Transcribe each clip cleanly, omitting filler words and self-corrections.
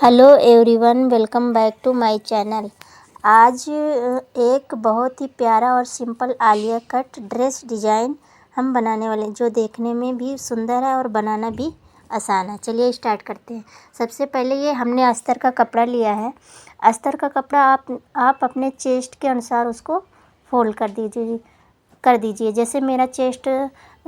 Hello everyone, welcome back to my channel. आज एक बहुत ही प्यारा और simple Alia cut dress design हम बनाने वाले हैं, जो देखने में भी सुंदर है और बनाना भी आसान है। चलिए स्टार्ट करते हैं। सबसे पहले ये हमने अस्तर का कपड़ा लिया है। अस्तर का कपड़ा आप अपने चेस्ट के अनुसार उसको फोल्ड कर दीजिए। जैसे मेरा चेस्ट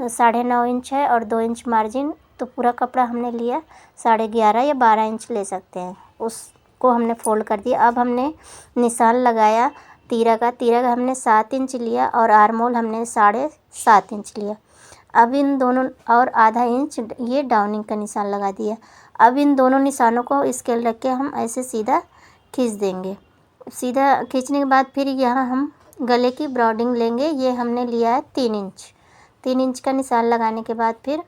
9.5 इंच है और 2 इंच मार्जिन, तो पूरा कपड़ा हमने लिया 11.5 या 12 इंच ले सकते हैं। उसको हमने फोल्ड कर दिया। अब हमने निशान लगाया तीरा का हमने 7 इंच लिया और आर्म होल हमने 7.5 इंच लिया। अब इन दोनों और आधा इंच ये डाउनिंग का निशान लगा दिया। अब इन दोनों निशानों को स्केल रख के हम ऐसे सीधा खींच देंगे। सीधा खींचने के बाद फिर यहाँ हम गले की ब्रॉडिंग लेंगे। ये हमने लिया है 3 इंच। 3 इंच का निशान लगाने के बाद फिर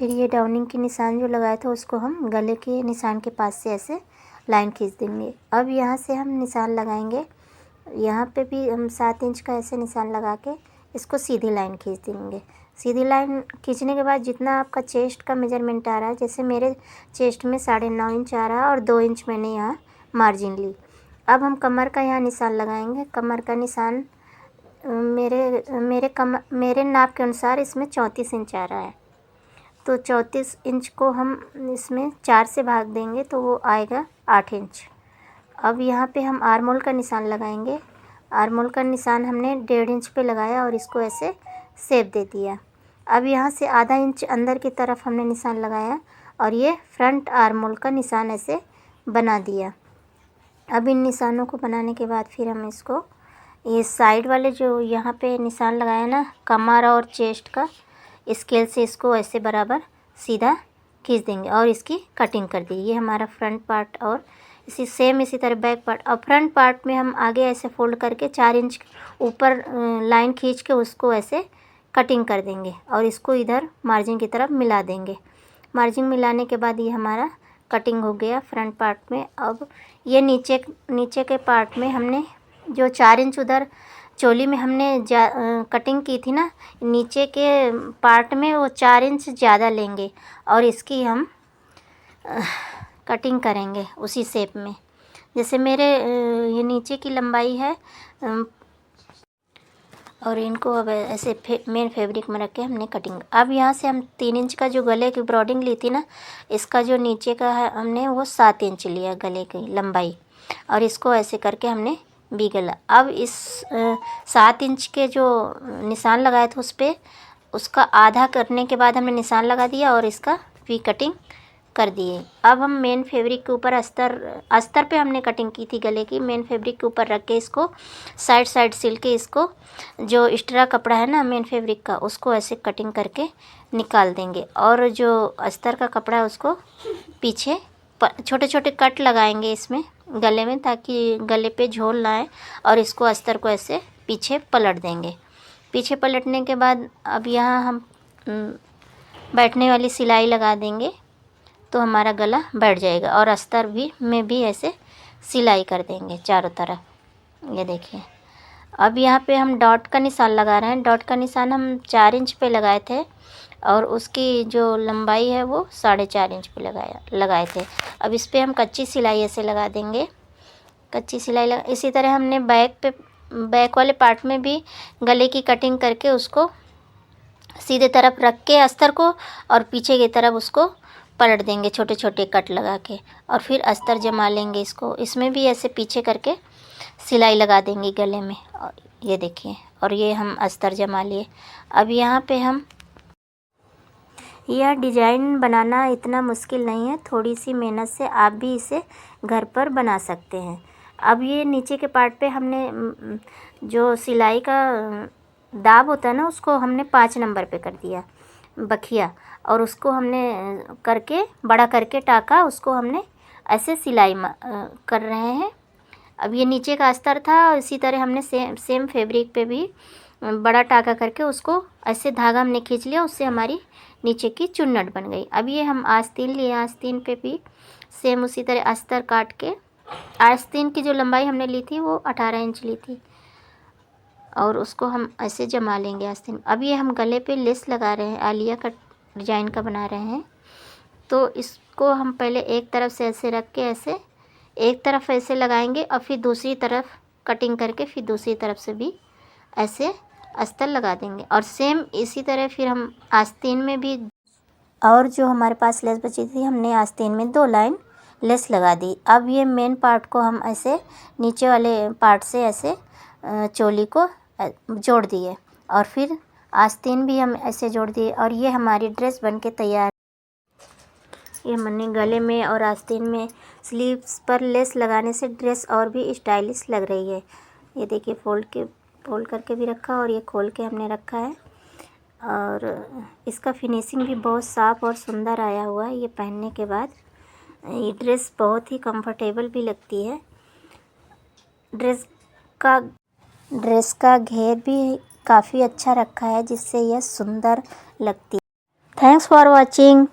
ये डाउनिंग के निशान जो लगाया था उसको हम गले के निशान के पास से ऐसे लाइन खींच देंगे। अब यहाँ से हम निशान लगाएंगे। यहाँ पे भी हम 7 इंच का ऐसे निशान लगा के इसको सीधी लाइन खींच देंगे। सीधी लाइन खींचने के बाद जितना आपका चेस्ट का मेजरमेंट आ रहा है, जैसे मेरे चेस्ट में 9.5 इंच आ रहा है और 2 इंच मैंने यहाँ मार्जिन ली। अब हम कमर का यहाँ निशान लगाएंगे। कमर का निशान मेरे नाप के अनुसार इसमें 34 इंच आ रहा है, तो 34 इंच को हम इसमें 4 से भाग देंगे तो वो आएगा 8 इंच। अब यहाँ पे हम आर्म होल का निशान लगाएंगे। आर्म होल का निशान हमने 1.5 इंच पे लगाया और इसको ऐसे शेप दे दिया। अब यहाँ से आधा इंच अंदर की तरफ हमने निशान लगाया और ये फ्रंट आर्म होल का निशान ऐसे बना दिया। अब इन निशानों को बनाने के बाद फिर हम इसको ये साइड वाले जो यहाँ पे निशान लगाया ना कमर और चेस्ट का, स्केल से इसको ऐसे बराबर सीधा खींच देंगे और इसकी कटिंग कर दी। ये हमारा फ्रंट पार्ट और इसी तरह बैक पार्ट। और फ्रंट पार्ट में हम आगे ऐसे फोल्ड करके 4 इंच ऊपर लाइन खींच के उसको ऐसे कटिंग कर देंगे और इसको इधर मार्जिन की तरफ मिला देंगे। मार्जिन मिलाने के बाद ये हमारा कटिंग हो गया फ्रंट पार्ट में। अब ये नीचे के पार्ट में हमने जो 4 इंच उधर चोली में हमने कटिंग की थी ना, नीचे के पार्ट में वो 4 इंच ज़्यादा लेंगे और इसकी हम कटिंग करेंगे उसी शेप में। जैसे मेरे ये नीचे की लंबाई है और इनको अब ऐसे मेन फैब्रिक में रख के हमने कटिंग। अब यहाँ से हम 3 इंच का जो गले की ब्रॉडिंग ली थी ना, इसका जो नीचे का है हमने वो 7 इंच लिया गले की लंबाई और इसको ऐसे करके हमने भी गला। अब इस 7 इंच के जो निशान लगाए थे उस पर उसका आधा करने के बाद हमने निशान लगा दिया और इसका वी कटिंग कर दिए। अब हम मेन फैब्रिक के ऊपर अस्तर पे हमने कटिंग की थी गले की, मेन फैब्रिक के ऊपर रख के इसको साइड सिल के इसको जो एक्स्ट्रा कपड़ा है ना मेन फैब्रिक का, उसको ऐसे कटिंग करके निकाल देंगे और जो अस्तर का कपड़ा है उसको पीछे छोटे छोटे कट लगाएंगे इसमें गले में, ताकि गले पे झोल ना आए और इसको अस्तर को ऐसे पीछे पलट देंगे। पीछे पलटने के बाद अब यहाँ हम बैठने वाली सिलाई लगा देंगे तो हमारा गला बैठ जाएगा और अस्तर में भी ऐसे सिलाई कर देंगे चारों तरफ। ये देखिए। अब यहाँ पे हम डॉट का निशान लगा रहे हैं। डॉट का निशान हम 4 इंच पे लगाए थे और उसकी जो लंबाई है वो 4.5 इंच पे लगाए थे। अब इस पर हम कच्ची सिलाई ऐसे लगा देंगे। कच्ची सिलाई इसी तरह हमने बैक वाले पार्ट में भी गले की कटिंग करके उसको सीधे तरफ रख के अस्तर को और पीछे की तरफ उसको पलट देंगे छोटे छोटे कट लगा के और फिर अस्तर जमा लेंगे इसको। इसमें भी ऐसे पीछे करके सिलाई लगा देंगे गले में। और ये देखिए, और ये हम अस्तर जमा लिए। अब यहाँ पे हम यह डिज़ाइन बनाना इतना मुश्किल नहीं है, थोड़ी सी मेहनत से आप भी इसे घर पर बना सकते हैं। अब ये नीचे के पार्ट पे हमने जो सिलाई का दाब होता है ना, उसको हमने 5 नंबर पे कर दिया बखिया, और उसको हमने करके बड़ा करके टाका, उसको हमने ऐसे सिलाई कर रहे हैं। अब ये नीचे का अस्तर था और इसी तरह हमने सेम फैब्रिक पे भी बड़ा टाका करके उसको ऐसे धागा हमने खींच लिया, उससे हमारी नीचे की चुन्नट बन गई। अब ये हम आस्तीन लिए, आस्तीन पे भी सेम उसी तरह अस्तर काट के, आस्तीन की जो लंबाई हमने ली थी वो 18 इंच ली थी, और उसको हम ऐसे जमा लेंगे आस्तीन। अब ये हम गले पे लेस लगा रहे हैं, आलिया कट डिजाइन का बना रहे हैं। तो इसको हम पहले एक तरफ से ऐसे रख के ऐसे एक तरफ ऐसे लगाएंगे और फिर दूसरी तरफ कटिंग करके फिर दूसरी तरफ से भी ऐसे अस्तर लगा देंगे। और सेम इसी तरह फिर हम आस्तीन में भी, और जो हमारे पास लेस बची थी हमने आस्तीन में 2 लाइन लेस लगा दी। अब ये मेन पार्ट को हम ऐसे नीचे वाले पार्ट से ऐसे चोली को जोड़ दिए और फिर आस्तीन भी हम ऐसे जोड़ दिए और ये हमारी ड्रेस बनके तैयार। ये हमने गले में और आस्तीन में स्लीव्स पर लेस लगाने से ड्रेस और भी स्टाइलिश लग रही है। ये देखिए फोल्ड करके भी रखा और ये खोल के हमने रखा है और इसका फिनिशिंग भी बहुत साफ़ और सुंदर आया हुआ है। ये पहनने के बाद ये ड्रेस बहुत ही कंफर्टेबल भी लगती है। ड्रेस का घेर भी काफ़ी अच्छा रखा है जिससे यह सुंदर लगती है। Thanks for watching.